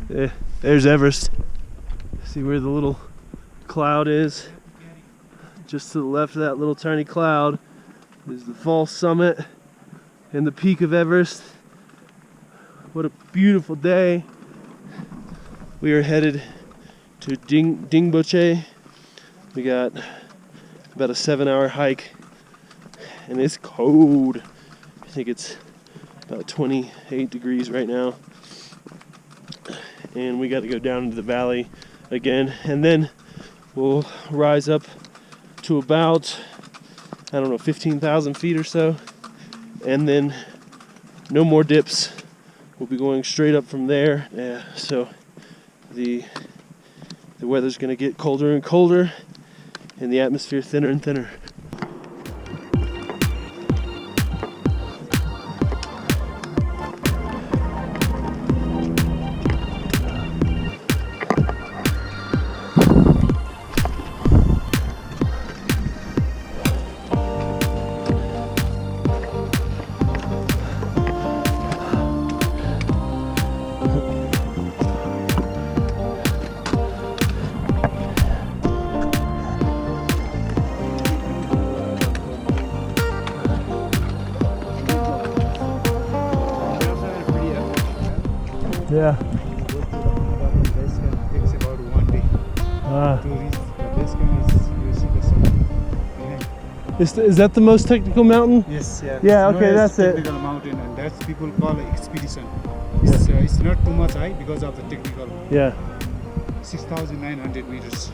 There's Everest. See where the little cloud is? Just to the left of that little tiny cloud is the false summit and the peak of Everest. What a beautiful day. We are headed to Dingboche. We got about a 7-hour hike and it's cold. I think it's about 28 degrees right now. And we got to go down into the valley again, and then we'll rise up to about, I don't know, 15,000 feet or so, and then no more dips. We'll be going straight up from there. Yeah, so the weather's going to get colder and colder and the atmosphere thinner and thinner. Yeah. Go to the base camp takes about 1 day. To reach the base camp you see the summit behind. Is that the most technical mountain? Yes, yeah. Yeah, It's okay, known as that's it. technical mountain, and that's people call it expedition. It's not too much high because of the technical. Yeah. 6,900 meters.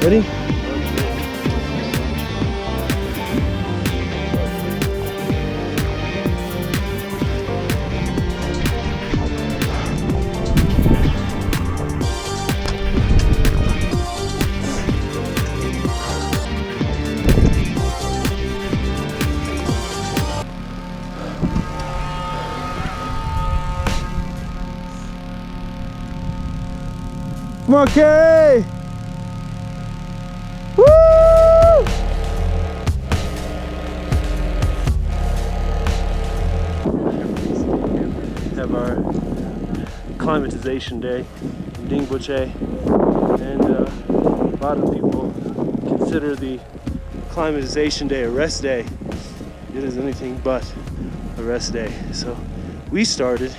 Ready? Come on, Kay! Woo! Have our acclimatization day in Dingboche, and a lot of people consider the acclimatization day a rest day. It is anything but a rest day. So we started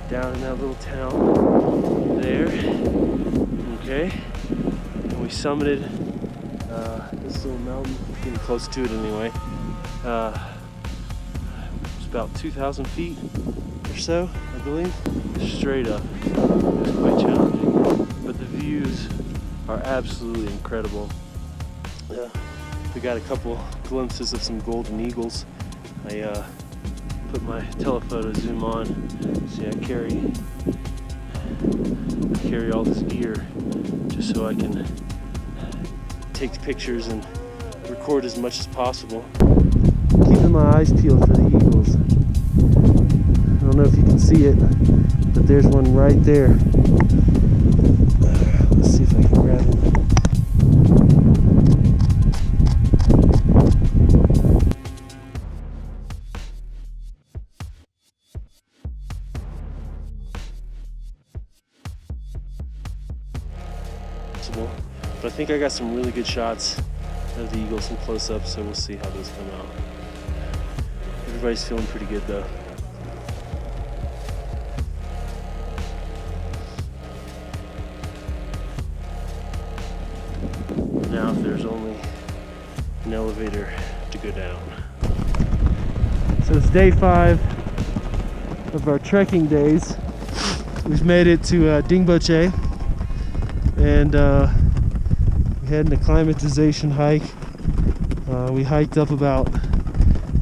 down in that little town there, okay? And we summited this little mountain, getting close to it anyway. It's about 2,000 feet or so, I believe, straight up. It was quite challenging, but the views are absolutely incredible. We got a couple glimpses of some golden eagles. I put my telephoto zoom on. See, I carry all this gear just so I can take pictures and record as much as possible. Keeping my eyes peeled for the eagles. I don't know if you can see it, but there's one right there. Let's see if I can grab him. But I think I got some really good shots of the eagles, some close-ups, so we'll see how those come out. Everybody's feeling pretty good though. Now if there's only an elevator to go down. So it's day 5 of our trekking days. We've made it to Dingboche, and we heading acclimatization hike. We hiked up about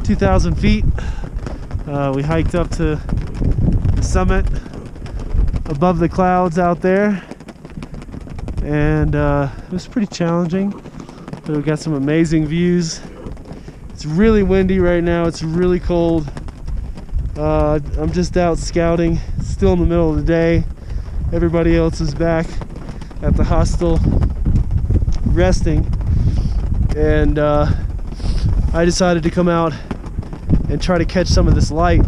2,000 feet. We hiked up to the summit above the clouds out there, and it was pretty challenging, but we got some amazing views. It's really windy right now. It's really cold. I'm just out scouting. It's still in the middle of the day. Everybody else is back at the hostel resting, and I decided to come out and try to catch some of this light.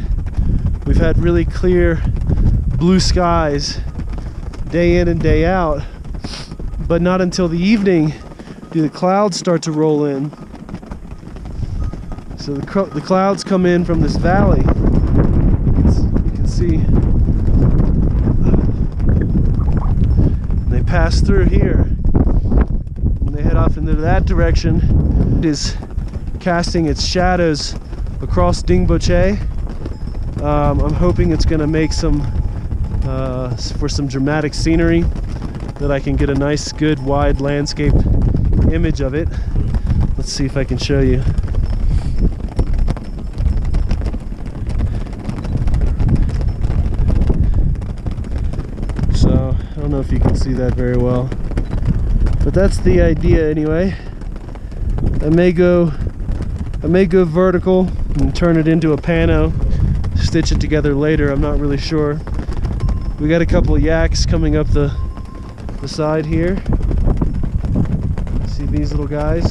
We've had really clear blue skies day in and day out, but not until the evening do the clouds start to roll in. So the clouds come in from this valley. You can see they pass through here and they head off into that direction. It is casting its shadows across Dingboche. I'm hoping it's going to make some for some dramatic scenery, that I can get a nice, good, wide landscape image of it. Let's see if I can show you. So I don't know if you can see that very well, but that's the idea anyway. I may go vertical and turn it into a pano, stitch it together later. I'm not really sure. We got a couple of yaks coming up the side here. See these little guys?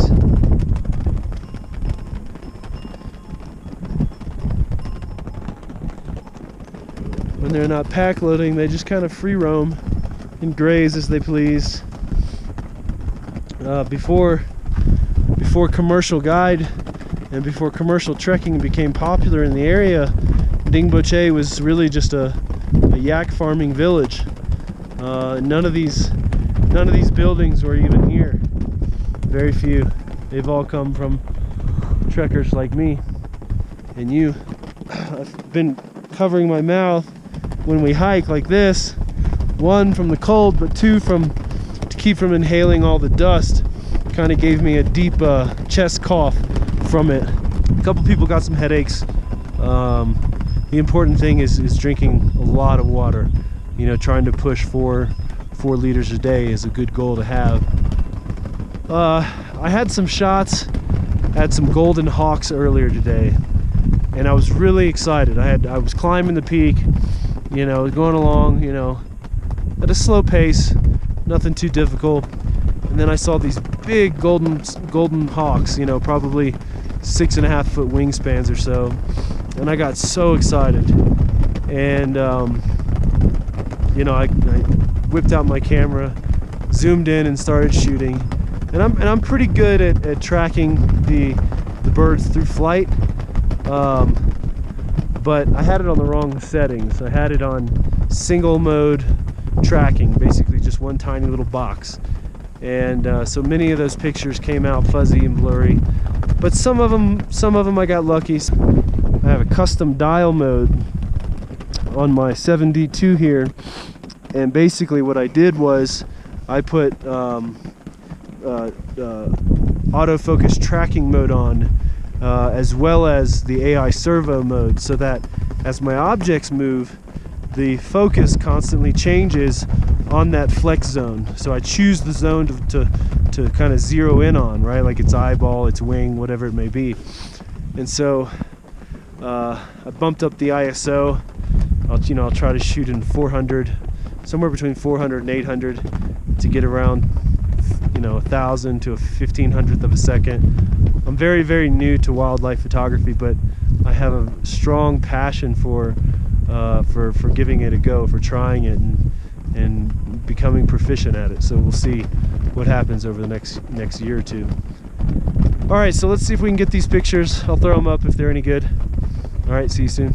When they're not pack loading, they just kind of free roam and graze as they please. Before commercial guide and before commercial trekking became popular in the area, Dingboche was really just a yak farming village. None of these buildings were even here. Very few. They've all come from trekkers like me and you. I've been covering my mouth when we hike like this. One, from the cold, but two, to keep from inhaling all the dust. Kind of gave me a deep chest cough from it. A couple people got some headaches. The important thing is drinking a lot of water. You know, trying to push 4 liters a day is a good goal to have. I had some shots at some golden hawks earlier today, and I was really excited. I was climbing the peak, you know, going along, you know, at a slow pace, nothing too difficult. And then I saw these big golden hawks, you know, probably 6.5 foot wingspans or so, and I got so excited. And you know, I whipped out my camera, zoomed in, and started shooting. And I'm pretty good at tracking the birds through flight, but I had it on the wrong settings. I had it on single mode tracking, basically just one tiny little box. And so many of those pictures came out fuzzy and blurry, but some of them I got lucky. I have a custom dial mode on my 7D2 here, and basically what I did was I put autofocus tracking mode on, as well as the AI servo mode, so that as my objects move, the focus constantly changes on that flex zone. So I choose the zone to kind of zero in on, right? Like its eyeball, its wing, whatever it may be. And so I bumped up the ISO. I'll try to shoot in 400, somewhere between 400 and 800 to get around, 1,000 to a 1,500th of a second. I'm very, very new to wildlife photography, but I have a strong passion for giving it a go, for trying it and becoming proficient at it. So we'll see what happens over the next year or two. All right, so let's see if we can get these pictures. I'll throw them up if they're any good. All right, see you soon.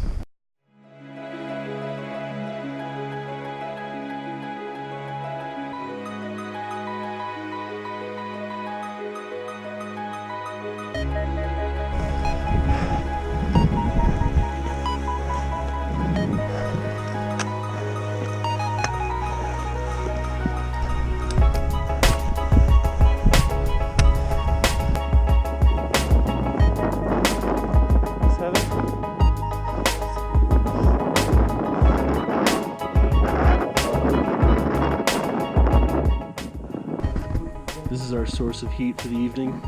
our source of heat for the evening.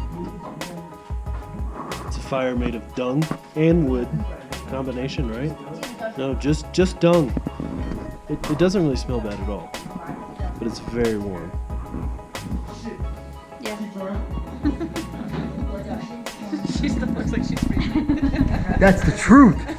It's a fire made of dung and wood. Combination, right? No, just dung. It doesn't really smell bad at all, but it's very warm. Yeah. She still looks like she's freezing. That's the truth.